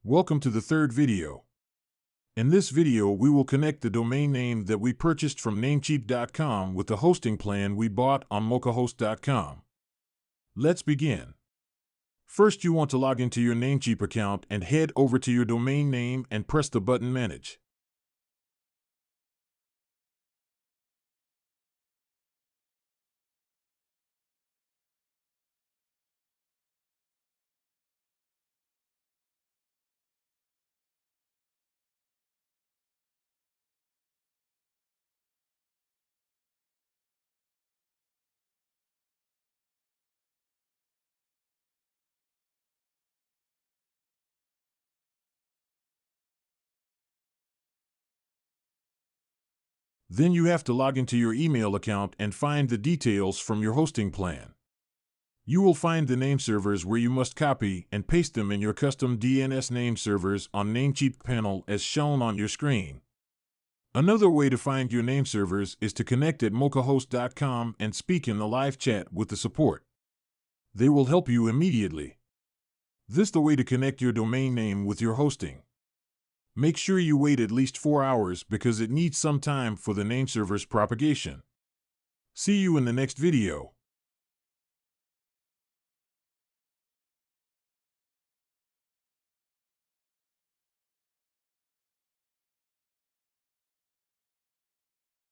Welcome to the third video. In this video, we will connect the domain name that we purchased from Namecheap.com with the hosting plan we bought on mochahost.com. Let's begin. First, you want to log into your Namecheap account and head over to your domain name and press the button Manage. Then you have to log into your email account and find the details from your hosting plan. You will find the name servers where you must copy and paste them in your custom DNS name servers on Namecheap panel as shown on your screen. Another way to find your name servers is to connect at mochahost.com and speak in the live chat with the support. They will help you immediately. This is the way to connect your domain name with your hosting. Make sure you wait at least 4 hours because it needs some time for the name server's propagation. See you in the next video.